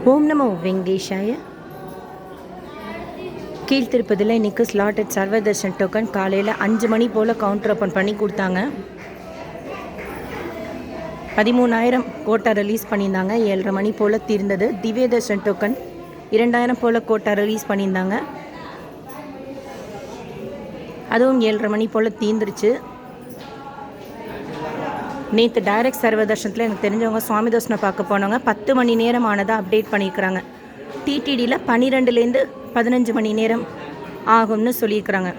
ஓம் நமோ வெங்கடேஷாய. கீழ்த்திருப்பதில் இன்றைக்கி slotted Sarvadarshan token காலையில் 5 மணி போல் கவுண்டர் ஓப்பன் பண்ணி கொடுத்தாங்க. 13,000 கோட்டா ரிலீஸ் பண்ணியிருந்தாங்க. 7:30 மணி போல் தீர்ந்தது. திவ்ய தர்ஷன் டோக்கன் 2,000 போல் கோட்டா ரிலீஸ் பண்ணியிருந்தாங்க. அதுவும் 7:30 மணி போல் தீர்ந்துருச்சு. நேற்று டைரக்ட் சர்வதர்ஷனத்தில் எனக்கு தெரிஞ்சவங்க சுவாமி தர்ஷனை பார்க்க போனவங்க 10 மணி நேரம் ஆனதாக அப்டேட் பண்ணியிருக்கிறாங்க. டிடிடியில் 12லேருந்து 15 மணி நேரம் ஆகும்னு சொல்லியிருக்கிறாங்க.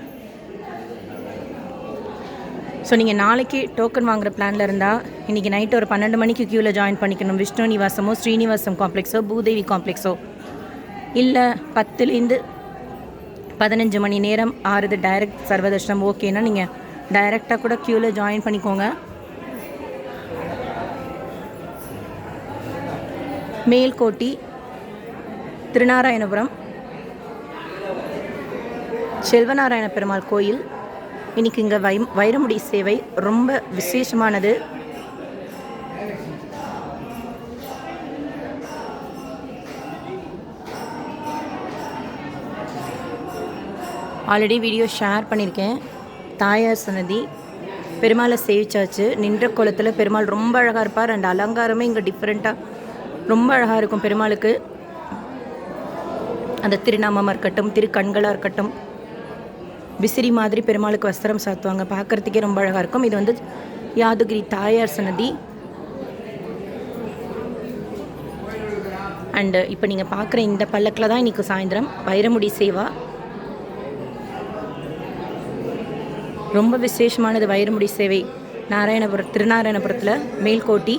ஸோ நீங்கள் நாளைக்கு டோக்கன் வாங்குகிற பிளானில் இருந்தால் இன்றைக்கி நைட்டு ஒரு 12 மணிக்கு க்யூவில் ஜாயின் பண்ணிக்கணும். விஷ்ணு நிவாசமோ ஸ்ரீனிவாசம் காம்ப்ளெக்ஸோ பூதேவி காம்ப்ளெக்ஸோ இல்லை 10லேருந்து 15 மணி நேரம் ஆறுது டைரக்ட் சர்வதர்ஷனம் ஓகேன்னா நீங்கள் டைரெக்டாக கூட க்யூவில் ஜாயின் பண்ணிக்கோங்க. மேல்கோட்டி, திருநாராயணபுரம், செல்வநாராயண பெருமாள் கோயில். இன்றைக்கி இங்கே வைரமுடி சேவை ரொம்ப விசேஷமானது. ஆல்ரெடி வீடியோ ஷேர் பண்ணியிருக்கேன். தாயார் சன்னதி பெருமாளை சேவிச்சாச்சு. நின்ற கோலத்தில் பெருமாள் ரொம்ப அழகாக இருப்பார். அண்ட் அலங்காரமே இங்கே டிஃப்ரெண்ட்டாக ரொம்ப அழகாக இருக்கும். பெருமாளுக்கு அந்த திருநாமமாக இருக்கட்டும், திருக்கண்களாக இருக்கட்டும், விசிறி மாதிரி பெருமாளுக்கு வஸ்திரம் சாத்துவாங்க. பார்க்குறதுக்கே ரொம்ப அழகாக இருக்கும். இது வந்து யாதுகிரி தாயார் சன்னதி. அண்டு இப்போ நீங்கள் பார்க்குற இந்த பல்லக்கில் தான் இன்றைக்கி சாயந்தரம் வைரமுடி சேவா. ரொம்ப விசேஷமானது வைரமுடி சேவை. திருநாராயணபுரத்தில் மேல்கோட்டி.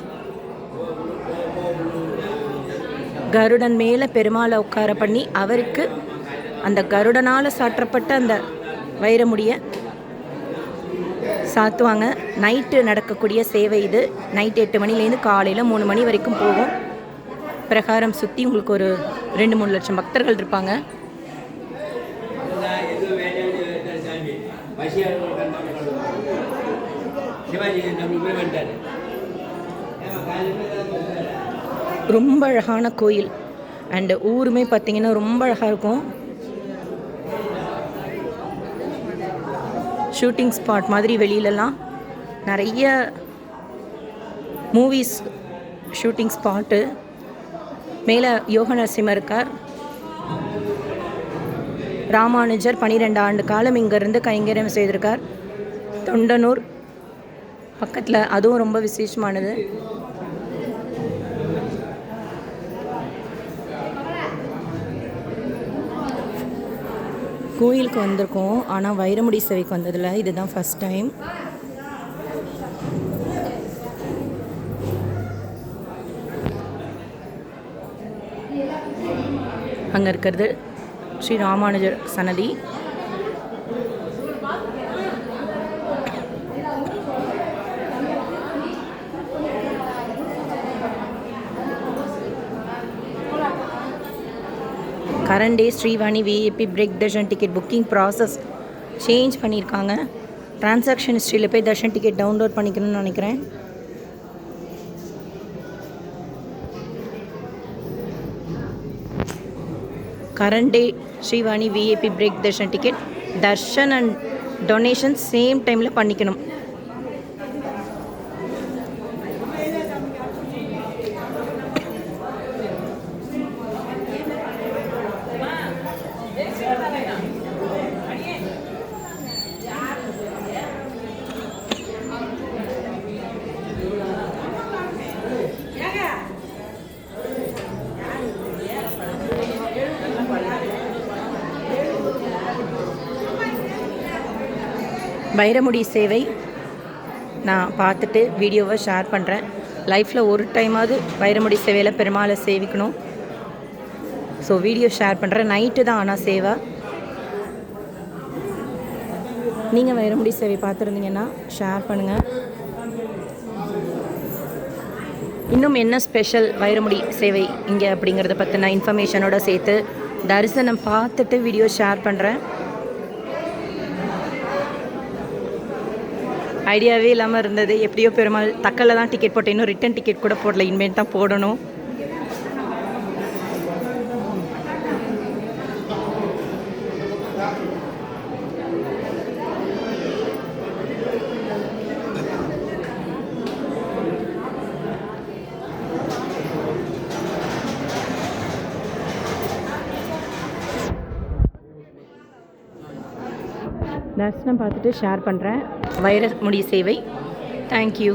கருடன் மேலே பெருமாளை உட்கார பண்ணி அவருக்கு அந்த கருடனால் சாற்றப்பட்ட அந்த வைரமுடியை சாத்துவாங்க. நைட்டு நடக்கக்கூடிய சேவை இது. நைட்டு 8 மணிலேருந்து காலையில் 3 மணி வரைக்கும் போகும். பிரகாரம் சுற்றி உங்களுக்கு ஒரு 2-3 லட்சம் பக்தர்கள் இருப்பாங்க. ரொம்ப அழகான கோயில். அண்டு ஊருமே பார்த்திங்கன்னா ரொம்ப அழகாக இருக்கும். ஷூட்டிங் ஸ்பாட் மாதிரி வெளியிலலாம் நிறைய மூவிஸ் ஷூட்டிங் ஸ்பாட்டு. மேலே யோக நரசிம்மர் இருக்கார். ராமானுஜர் 12 ஆண்டு காலம் இங்கேருந்து கைங்கரியம் செய்திருக்கார். தொண்டனூர் பக்கத்தில், அதுவும் ரொம்ப விசேஷமானது. கோயிலுக்கு வந்திருக்கோம், ஆனால் வைரமுடி சேவைக்கு வந்ததில் இதுதான் ஃபஸ்ட் டைம். அங்கே இருக்கிறது ஸ்ரீ ராமானுஜர் சன்னதி. Current day Srivani VIP break darshan ticket booking process change பண்ணியிருக்காங்க. ட்ரான்சாக்ஷன் ஹிஸ்ட்ரியில் போய் தர்ஷன் டிக்கெட் டவுன்லோட் பண்ணிக்கணும்னு நினைக்கிறேன். Current day Srivani VIP break darshan ticket darshan and donation same டைமில் பண்ணிக்கணும். வைரமுடி சேவை நான் பார்த்துட்டு வீடியோவை ஷேர் பண்ணுறேன். லைஃப்பில் ஒரு டைமாவது வைரமுடி சேவையில் பெருமாளை சேவிக்கணும். ஸோ வீடியோ ஷேர் பண்ணுறேன். நைட்டு தான் ஆனால் சேவை. நீங்கள் வைரமுடி சேவை பார்த்துருந்தீங்கன்னா ஷேர் பண்ணுங்கள். இன்னும் என்ன ஸ்பெஷல் வைரமுடி சேவை இங்கே அப்படிங்கிறத பற்றின இன்ஃபர்மேஷனோட சேர்த்து தரிசனம் பார்த்துட்டு வீடியோ ஷேர் பண்ணுறேன். ஐடியாவே இல்லாமல் இருந்தது. எப்படியோ பெருமாள் தக்கலில் தான் டிக்கெட் போட்டேன். இன்னும் ரிட்டன் டிக்கெட் கூட போடல. இனிமேல் தான் போடணும். தரிசனம் பார்த்துட்டு ஷேர் பண்ணுறேன். வைரஸ் முடி சேவை. தேங்க்யூ.